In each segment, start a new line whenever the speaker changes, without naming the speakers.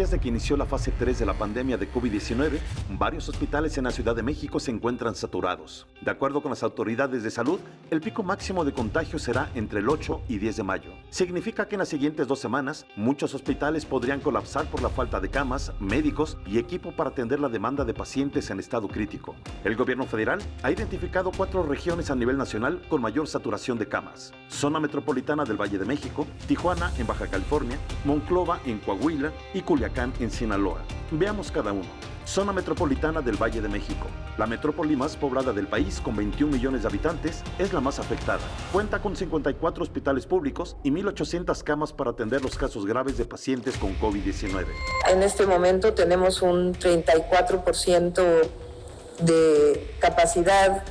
días de que inició la fase 3 de la pandemia de COVID-19, varios hospitales en la Ciudad de México se encuentran saturados. De acuerdo con las autoridades de salud, el pico máximo de contagio será entre el 8 y 10 de mayo. Significa que en las siguientes 2 semanas, muchos hospitales podrían colapsar por la falta de camas, médicos y equipo para atender la demanda de pacientes en estado crítico. El gobierno federal ha identificado 4 regiones a nivel nacional con mayor saturación de camas: Zona Metropolitana del Valle de México, Tijuana en Baja California, Monclova en Coahuila y Culiacán en Sinaloa. Veamos cada uno. Zona Metropolitana del Valle de México. La metrópoli más poblada del país, con 21 millones de habitantes, es la más afectada. Cuenta con 54 hospitales públicos y 1,800 camas para atender los casos graves de pacientes con COVID-19.
En este momento tenemos un 34% de capacidad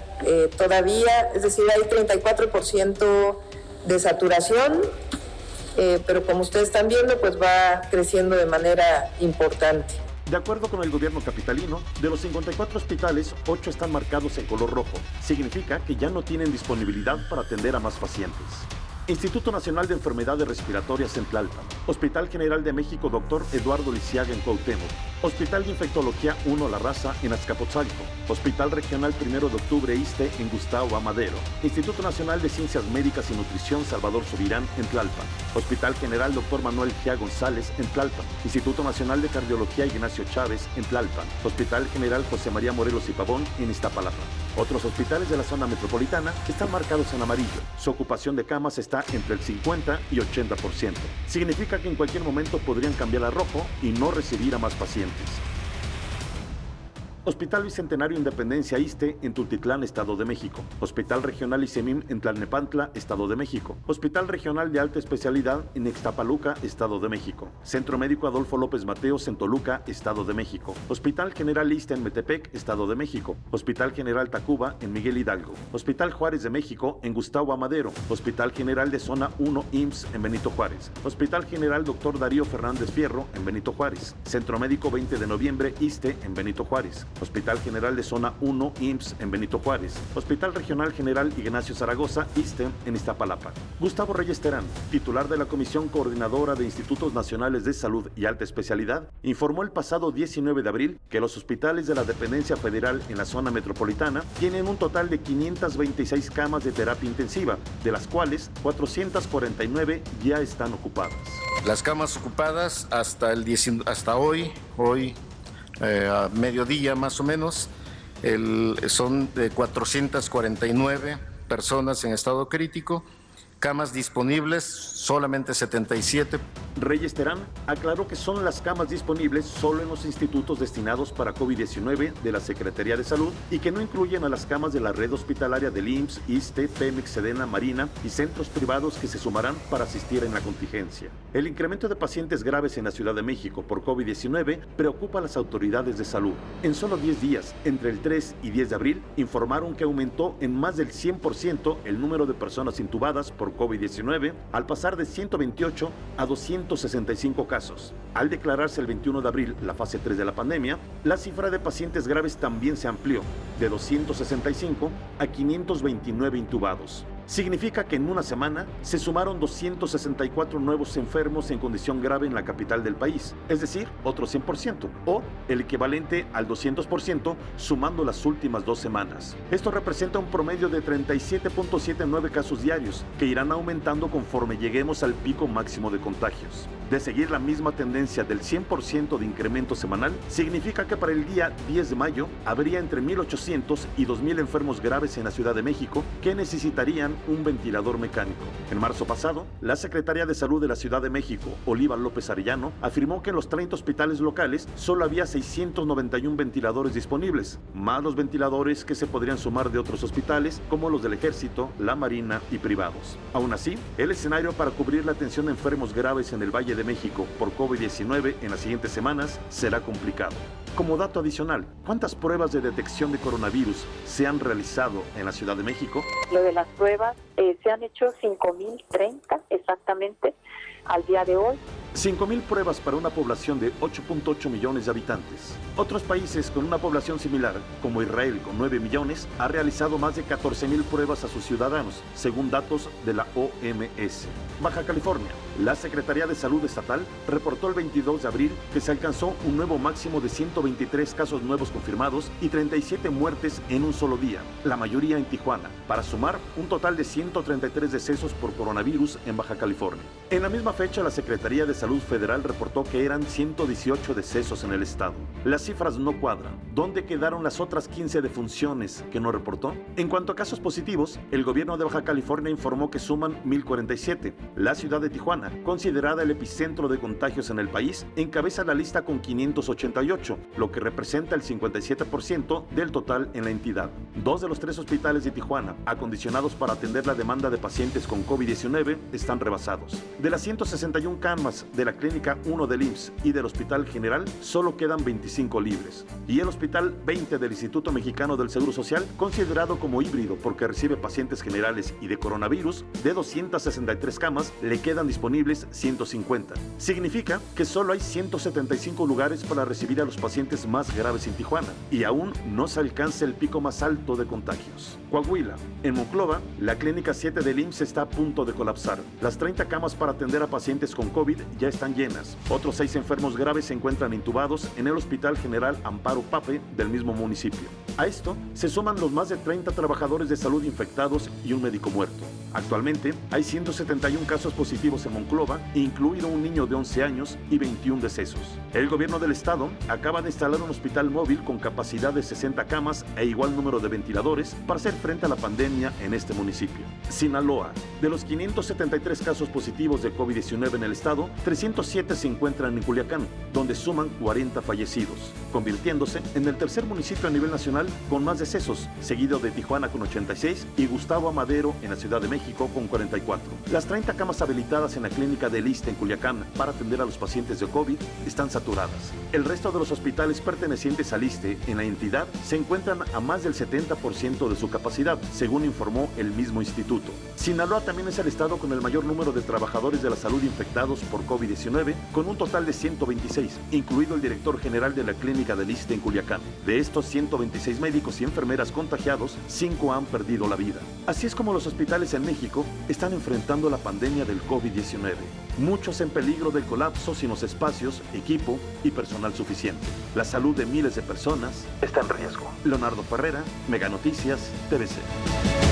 todavía, es decir, hay 34% de saturación, pero como ustedes están viendo, pues va creciendo de manera importante.
De acuerdo con el gobierno capitalino, de los 54 hospitales, 8 están marcados en color rojo. Significa que ya no tienen disponibilidad para atender a más pacientes. Instituto Nacional de Enfermedades Respiratorias en Tlalpan, Hospital General de México Dr. Eduardo Lisiaga en Cuauhtémoc, Hospital de Infectología 1 La Raza en Azcapotzalco, Hospital Regional 1 de Octubre ISSSTE en Gustavo Amadero, Instituto Nacional de Ciencias Médicas y Nutrición Salvador Subirán en Tlalpan, Hospital General Dr. Manuel Gia González en Tlalpan, Instituto Nacional de Cardiología Ignacio Chávez en Tlalpan, Hospital General José María Morelos y Pavón en Iztapalapa. Otros hospitales de la zona metropolitana están marcados en amarillo. Su ocupación de camas está entre el 50 y 80%. Significa que en cualquier momento podrían cambiar a rojo y no recibir a más pacientes. Hospital Bicentenario Independencia ISSSTE en Tultitlán, Estado de México. Hospital Regional ICEMIM en Tlalnepantla, Estado de México. Hospital Regional de Alta Especialidad en Ixtapaluca, Estado de México. Centro Médico Adolfo López Mateos en Toluca, Estado de México. Hospital General ISSSTE en Metepec, Estado de México. Hospital General Tacuba en Miguel Hidalgo. Hospital Juárez de México en Gustavo Amadero. Hospital General de Zona 1 IMSS en Benito Juárez. Hospital General Dr. Darío Fernández Fierro en Benito Juárez. Centro Médico 20 de Noviembre ISSSTE en Benito Juárez. Hospital General de Zona 1 IMSS en Benito Juárez. Hospital Regional General Ignacio Zaragoza ISSSTE en Iztapalapa. Gustavo Reyes Terán, titular de la Comisión Coordinadora de Institutos Nacionales de Salud y Alta Especialidad, informó el pasado 19 de abril que los hospitales de la dependencia federal en la zona metropolitana tienen un total de 526 camas de terapia intensiva, de las cuales 449 ya están ocupadas.
Las camas ocupadas hasta hoy a mediodía más o menos, son de 449 personas en estado crítico, camas disponibles solamente 77.
Reyes Terán aclaró que son las camas disponibles solo en los institutos destinados para COVID-19 de la Secretaría de Salud y que no incluyen a las camas de la red hospitalaria del IMSS, ISSSTE, Pemex, Sedena, Marina y centros privados que se sumarán para asistir en la contingencia. El incremento de pacientes graves en la Ciudad de México por COVID-19 preocupa a las autoridades de salud. En solo 10 días, entre el 3 y 10 de abril, informaron que aumentó en más del 100% el número de personas intubadas por COVID-19 al pasar de 128 a 265 casos. Al declararse el 21 de abril la fase 3 de la pandemia, la cifra de pacientes graves también se amplió, de 265 a 529 intubados. Significa que en una semana se sumaron 264 nuevos enfermos en condición grave en la capital del país, es decir, otro 100%, o el equivalente al 200% sumando las últimas 2 semanas. Esto representa un promedio de 37.79 casos diarios, que irán aumentando conforme lleguemos al pico máximo de contagios. De seguir la misma tendencia del 100% de incremento semanal, significa que para el día 10 de mayo habría entre 1,800 y 2,000 enfermos graves en la Ciudad de México que necesitarían un ventilador mecánico. En marzo pasado, la Secretaría de Salud de la Ciudad de México, Oliva López Arellano, afirmó que en los 30 hospitales locales solo había 691 ventiladores disponibles, más los ventiladores que se podrían sumar de otros hospitales como los del Ejército, la Marina y privados. Aún así, el escenario para cubrir la atención de enfermos graves en el Valle de México por COVID-19 en las siguientes semanas será complicado. Como dato adicional, ¿cuántas pruebas de detección de coronavirus se han realizado en la Ciudad de México?
Lo de las pruebas se han hecho 5,030 exactamente al día de hoy.
5,000 pruebas para una población de 8.8 millones de habitantes. Otros países con una población similar, como Israel con 9 millones, ha realizado más de 14,000 pruebas a sus ciudadanos, según datos de la OMS. Baja California. La Secretaría de Salud Estatal reportó el 22 de abril que se alcanzó un nuevo máximo de 123 casos nuevos confirmados y 37 muertes en un solo día, la mayoría en Tijuana, para sumar un total de 133 decesos por coronavirus en Baja California. En la misma fecha, la Secretaría de Salud Federal reportó que eran 118 decesos en el estado. Las cifras no cuadran. ¿Dónde quedaron las otras 15 defunciones que no reportó? En cuanto a casos positivos, el gobierno de Baja California informó que suman 1,047. La ciudad de Tijuana, considerada el epicentro de contagios en el país, encabeza la lista con 588, lo que representa el 57% del total en la entidad. 2 de los 3 hospitales de Tijuana, acondicionados para atender la demanda de pacientes con COVID-19, están rebasados. De las 161 camas de la Clínica 1 del IMSS y del Hospital General, solo quedan 25 libres. Y el Hospital 20 del Instituto Mexicano del Seguro Social, considerado como híbrido porque recibe pacientes generales y de coronavirus, de 263 camas, le quedan disponibles 150. Significa que solo hay 175 lugares para recibir a los pacientes más graves en Tijuana, y aún no se alcanza el pico más alto de contagios. Coahuila. En Monclova, la Clínica 7 del IMSS está a punto de colapsar. Las 30 camas para atender a pacientes con COVID ya están llenas. Otros 6 enfermos graves se encuentran intubados en el Hospital General Amparo Pape del mismo municipio. A esto se suman los más de 30 trabajadores de salud infectados y un médico muerto. Actualmente hay 171 casos positivos en Monclova, incluido un niño de 11 años y 21 decesos. El gobierno del estado acaba de instalar un hospital móvil con capacidad de 60 camas e igual número de ventiladores para hacer frente a la pandemia en este municipio. Sinaloa. De los 573 casos positivos de COVID-19 en el estado, 307 se encuentran en Culiacán, donde suman 40 fallecidos, convirtiéndose en el tercer municipio a nivel nacional con más decesos, seguido de Tijuana con 86 y Gustavo Amadero en la Ciudad de México con 44. Las 30 camas habilitadas en la clínica del ISSSTE en Culiacán para atender a los pacientes de COVID están saturadas. El resto de los hospitales pertenecientes al ISSSTE en la entidad se encuentran a más del 70% de su capacidad, según informó el mismo instituto. Sinaloa también es el estado con el mayor número de trabajadores de la salud infectados por COVID-19, con un total de 126, incluido el director general de la clínica del ISSSTE en Culiacán. De estos 126 médicos y enfermeras contagiados, 5 han perdido la vida. Así es como los hospitales en México están enfrentando la pandemia del COVID-19. Muchos en peligro del colapso sin los espacios, equipo y personal suficiente. La salud de miles de personas está en riesgo. Leonardo Ferrera, Mega Noticias, TVC.